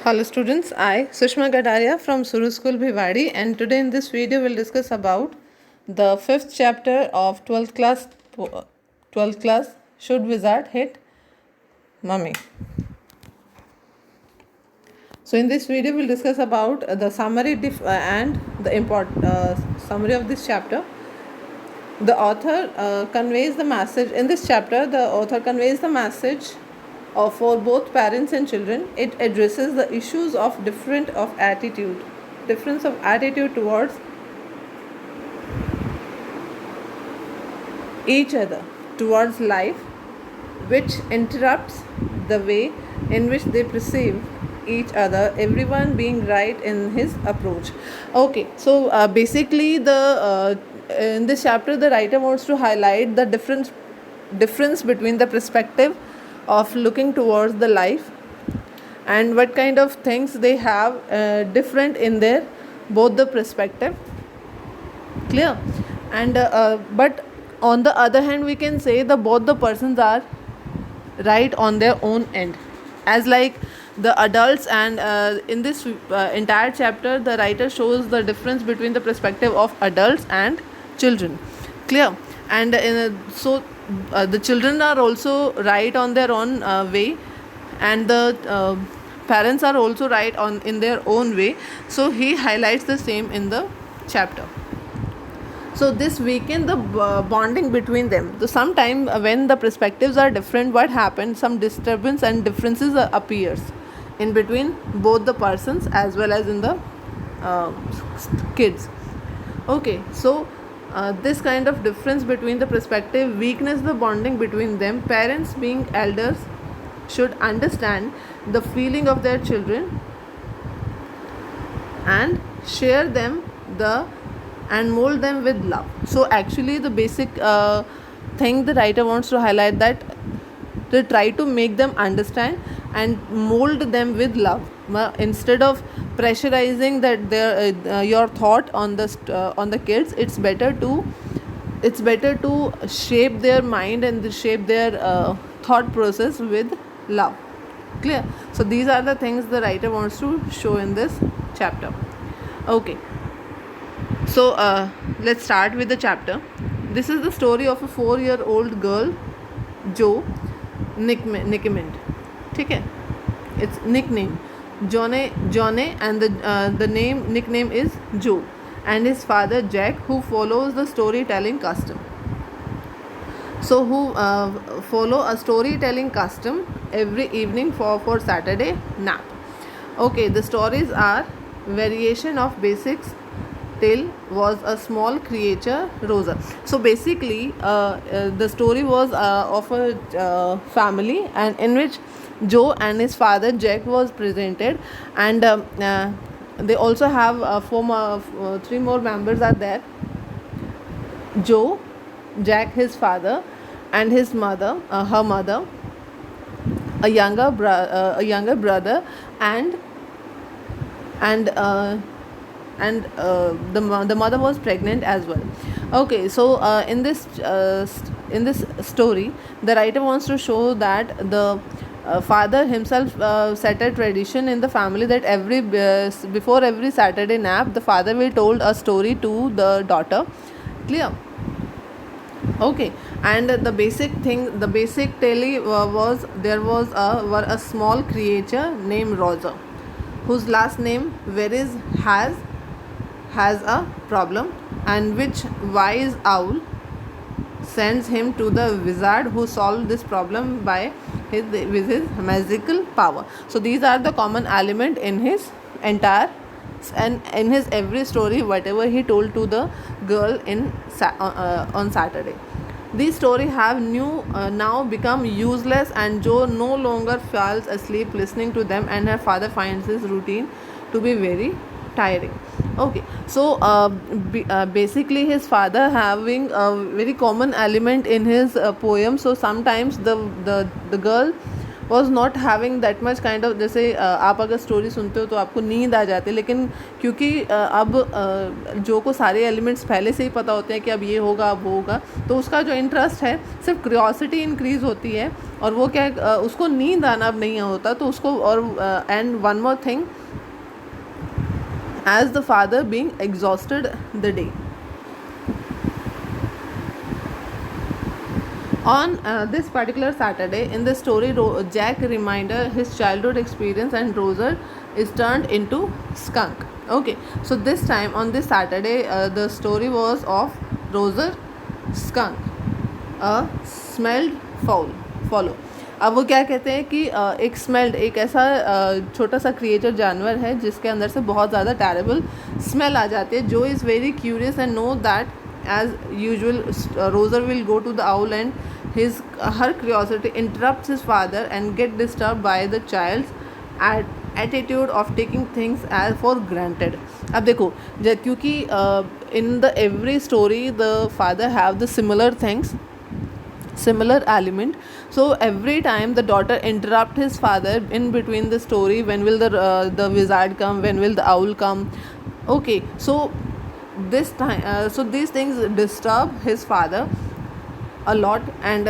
Hello students, I Sushma Gadaria from Suru School Bhiwadi, and today in this video we'll discuss about the 5th chapter of 12th class Should Wizard Hit Mummy. So in this video we'll discuss about the summary and the summary of this chapter. The author conveys the message in this chapter. The author conveys the message for both parents and children. It addresses the issues of difference of attitude towards each other, towards life, which interrupts the way in which they perceive each other, everyone being right in his approach. Okay, so basically the in this chapter the writer wants to highlight the difference between the perspective of looking towards the life and what kind of things they have different in their both the perspective. Clear? And but on the other hand we can say the both the persons are right on their own end, as like the adults. And in this entire chapter the writer shows the difference between the perspective of adults and children. Clear? And the children are also right on their own way, and the parents are also right on in their own way. So he highlights the same in the chapter. So this weaken the bonding between them. So sometime when the perspectives are different, what happens, some disturbance and differences appears in between both the persons as well as in the kids. Okay, so this kind of difference between the perspective weakness the bonding between them. Parents, being elders, should understand the feeling of their children and share them and mold them with love. So actually the basic thing the writer wants to highlight, that they try to make them understand and mold them with love, instead of pressurizing that their your thought on the kids. It's better to shape their mind and shape their thought process with love. Clear? So these are the things the writer wants to show in this chapter. Okay, so let's start with the chapter. This is the story of a 4-year-old girl, Jo Nickmint. Okay, it's nickname Johnny, and the nickname is Jo, and his father Jack, who follows the storytelling custom. So who follow a storytelling custom every evening for Saturday nap. Okay, the stories are variation of basics. Tale was a small creature, Rosa. So basically the story was of a family, and in which Joe and his father Jack was presented, and they also have three more members are there: Joe, Jack his father, and his mother, her mother, a younger brother, and the mother was pregnant as well. Okay, so in this story the writer wants to show that the father himself set a tradition in the family that before every Saturday nap the father will told a story to the daughter. Clear? Okay, and the basic tale was there was a small creature named Rosa, whose last name Veris has a problem, and which wise owl sends him to the wizard, who solved this problem with his magical power. So these are the common element in his entire and in his every story whatever he told to the girl on Saturday. These stories have now become useless, and Jo no longer falls asleep listening to them, and her father finds his routine to be very tiring. Okay, so basically his father having a very common element in his poem. So sometimes the girl was not having that much kind of, जैसे आप अगर story सुनते हो तो आपको नींद आ जाती है, लेकिन क्योंकि अब जो को सारे एलिमेंट्स पहले से ही पता होते हैं कि अब ये होगा अब वो होगा, तो उसका जो इंटरेस्ट है सिर्फ क्यूरियोसिटी इंक्रीज़ होती है, और वो क्या उसको नींद आना अब नहीं होता, तो उसको और and one more thing, as the father being exhausted the day. On this particular Saturday in the story, Jack reminder his childhood experience and Roser is turned into skunk. Okay, so this time on this Saturday, the story was of Roser skunk, a smelled fowl. Follow. अब वो क्या कहते हैं कि एक smelled, एक ऐसा छोटा सा क्रिएचर जानवर है जिसके अंदर से बहुत ज़्यादा टेरेबल स्मेल आ जाती है, जो is very curious and know that as usual Roser will go to the owl and her curiosity interrupts his father and get disturbed by the child's attitude of taking things as for granted. अब देखो क्योंकि in the every story the father have the similar things, similar element, so every time the daughter interrupt his father in between the story, when will the wizard come, when will the owl come. Okay, so this time so these things disturb his father a lot, and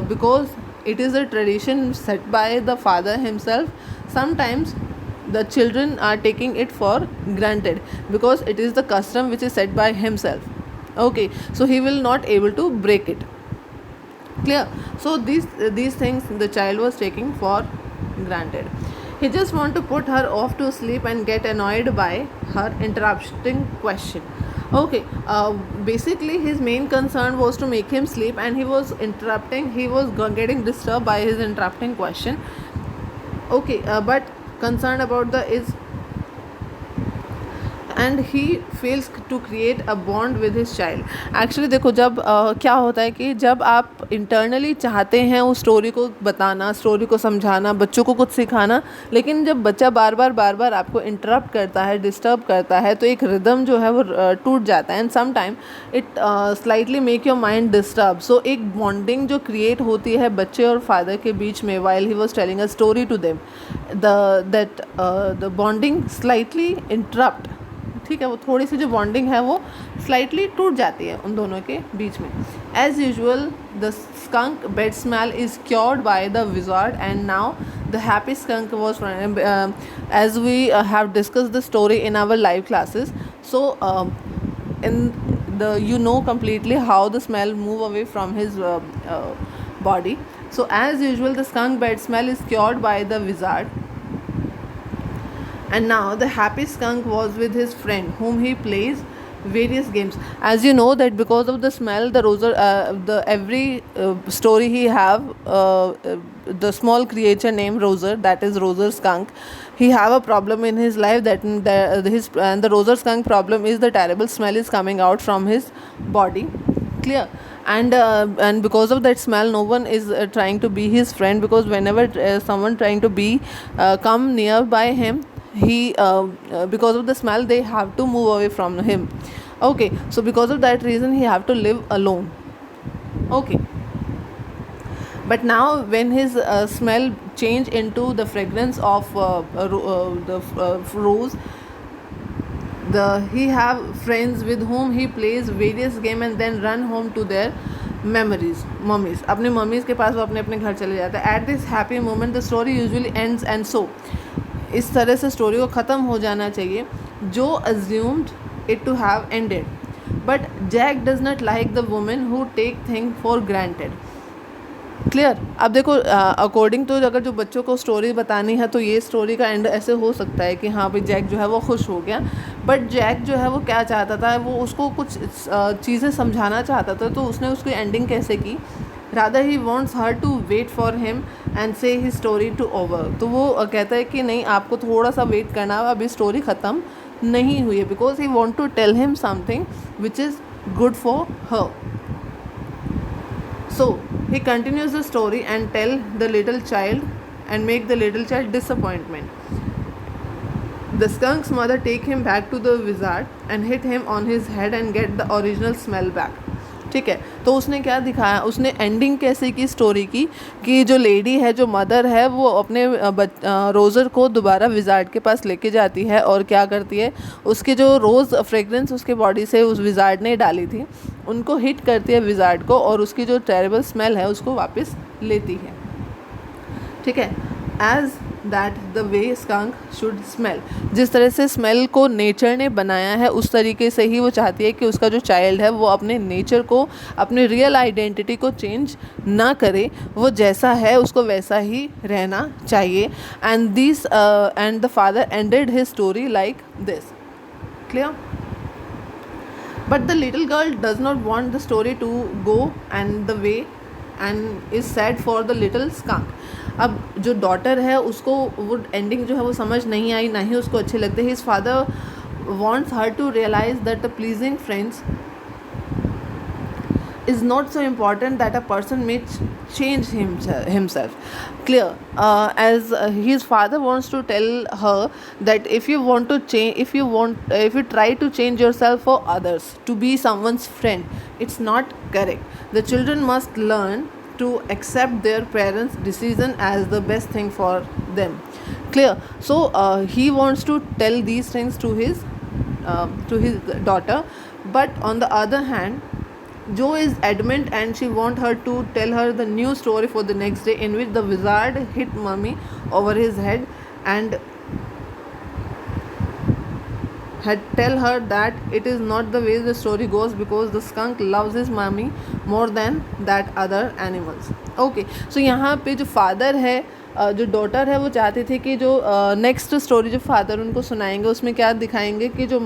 because it is a tradition set by the father himself, sometimes the children are taking it for granted because it is the custom which is set by himself. Okay, so he will not able to break it. Clear? So these things the child was taking for granted. He just want to put her off to sleep and get annoyed by her interrupting question. Okay, basically his main concern was to make him sleep, and he was interrupting, he was getting disturbed by his interrupting question. Okay, but concerned about the is, and he fails to create a bond with his child. Actually देखो जब क्या होता है कि जब आप internally चाहते हैं उस स्टोरी को बताना, स्टोरी को समझाना, बच्चों को कुछ सिखाना, लेकिन जब बच्चा बार बार आपको इंटरप्ट करता है, डिस्टर्ब करता है, तो एक रिदम जो है वो टूट जाता है, and some time it slightly make your mind disturb. So एक बॉन्डिंग जो क्रिएट होती है बच्चे और फादर के बीच में while he was telling a story to them, the bonding slightly interrupt. ठीक है, वो थोड़ी सी जो बॉन्डिंग है वो स्लाइटली टूट जाती है उन दोनों के बीच में. As usual the skunk bed smell is cured by the wizard, and now the happy skunk was as we have discussed the story in our live classes. So in the completely how the smell move away from his body. So as usual the skunk bed smell is cured by the wizard, and now the happy skunk was with his friend whom he plays various games. As you know that because of the smell, the Roser the every story he have the small creature named Roser, that is Roser skunk, he have a problem in his life, that the Roser skunk problem is the terrible smell is coming out from his body. Clear? And because of that smell no one is trying to be his friend, because whenever someone trying to be come nearby him, he because of the smell they have to move away from him. Okay, so because of that reason he have to live alone. Okay, but now when his smell change into the fragrance of rose, he have friends with whom he plays various game and then run home to their mummies. अपने mummy's के पास वो अपने अपने घर चले जाते हैं. At this happy moment the story usually ends, and so इस तरह से स्टोरी को ख़त्म हो जाना चाहिए, जो assumed it to have ended. But Jack does not like the women who take things for granted. Clear? अब देखो अकॉर्डिंग टू अगर जो बच्चों को स्टोरी बतानी है तो ये स्टोरी का एंड ऐसे हो सकता है कि हाँ भाई जैक जो है वो खुश हो गया, बट जैक जो है वो क्या चाहता था, वो उसको कुछ चीज़ें समझाना चाहता था, तो उसने उसकी एंडिंग कैसे की, rather he wants her to wait for him and से ही स्टोरी टू ओवर. तो वो कहता है कि नहीं आपको थोड़ा सा वेट करना है, अभी स्टोरी ख़त्म नहीं हुई है, because he want to tell him something which is good for her. So he continues the story and tell the little child and make the little child disappointment. The skunk's mother take him back to the wizard and hit him on his head and get the original smell back. ठीक है। तो उसने क्या दिखाया, उसने ending कैसे की story की कि जो लेडी है, जो मदर है, वो अपने रोज़र को दोबारा विज़ार्ड के पास लेके जाती है और क्या करती है, उसके जो रोज़ फ्रेगरेंस उसके बॉडी से उस विज़ार्ड ने डाली थी उनको हिट करती है विज़ार्ड को, और उसकी जो टेरेबल स्मेल है उसको वापस लेती है। ठीक है। As that the way skunk should smell, जिस तरह से स्मेल को नेचर ने बनाया है उस तरीके से ही वो चाहती है कि उसका जो चाइल्ड है वो अपने नेचर को, अपने रियल आइडेंटिटी को चेंज ना करे, वो जैसा है उसको वैसा ही रहना चाहिए। And this and the father ended his story like this. Clear? But the little girl does not want the story to go and the way and is sad for the little skunk. अब जो daughter है उसको वो ending जो है वो समझ नहीं आई, ना ही उसको अच्छे लगते। His father wants her to realize that the pleasing friends is not so important that a person may change himself. Clear? As his father wants to tell her that if you want to change, if you try to change yourself for others to be someone's friend, it's not correct. The children must learn to accept their parents' decision as the best thing for them. Clear? So he wants to tell these things to his daughter, but on the other hand, Jo is adamant and she wants her to tell her the new story for the next day, in which the wizard hit Mummy over his head and had tell her that it is not the way the story goes, because the skunk loves his mummy more than that other animals. Okay, so यहाँ पे जो father है, जो daughter है, वो चाहती थी कि जो नेक्स्ट स्टोरी जो फादर उनको सुनाएंगे उसमें क्या दिखाएंगे कि जो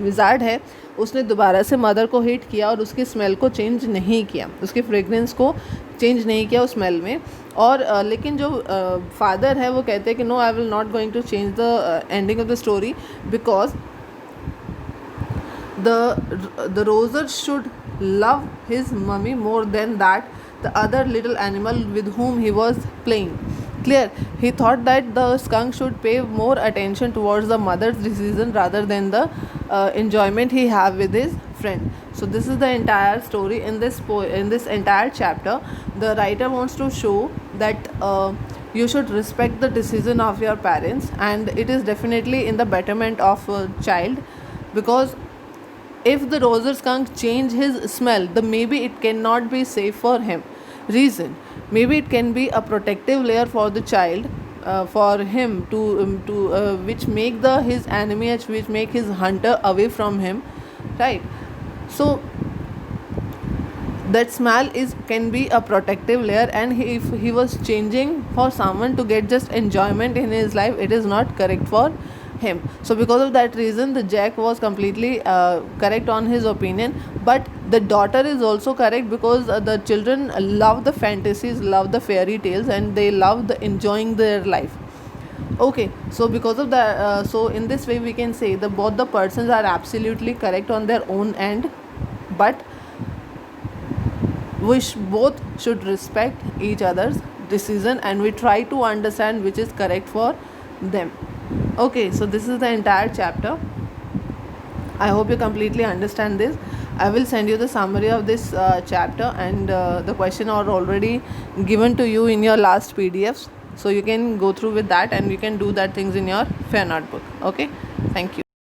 विज़ार्ड है उसने दोबारा से मदर को हिट किया और उसकी स्मेल को चेंज नहीं किया, उसकी फ्रेगरेंस को चेंज नहीं किया उस स्मेल में। और लेकिन जो फादर है वो कहते हैं कि no, I will not going to change the ending of the story, because the roser should love his mummy more than that the other little animal with whom he was playing. Clear? He thought that the skunk should pay more attention towards the mother's decision rather than the enjoyment he have with his friend. So this is the entire story in this entire chapter. The writer wants to show that you should respect the decision of your parents, and it is definitely in the betterment of a child, because if the roser skunk change his smell, then maybe it cannot be safe for him. Reason, maybe it can be a protective layer for the child, for him to which make his enemy, which make his hunter away from him, right? So that smell can be a protective layer, and if he was changing for someone to get just enjoyment in his life, it is not correct for him. So because of that reason, the Jack was completely correct on his opinion, but the daughter is also correct, because the children love the fantasies, love the fairy tales, and they love the enjoying their life. Okay, so because of that, so in this way we can say that both the persons are absolutely correct on their own end, but both should respect each other's decision, and we try to understand which is correct for them. Okay, so this is the entire chapter. I hope you completely understand this. I will send you the summary of this chapter, and the question are already given to you in your last PDFs, so you can go through with that and you can do that things in your fair notebook. Okay, thank you.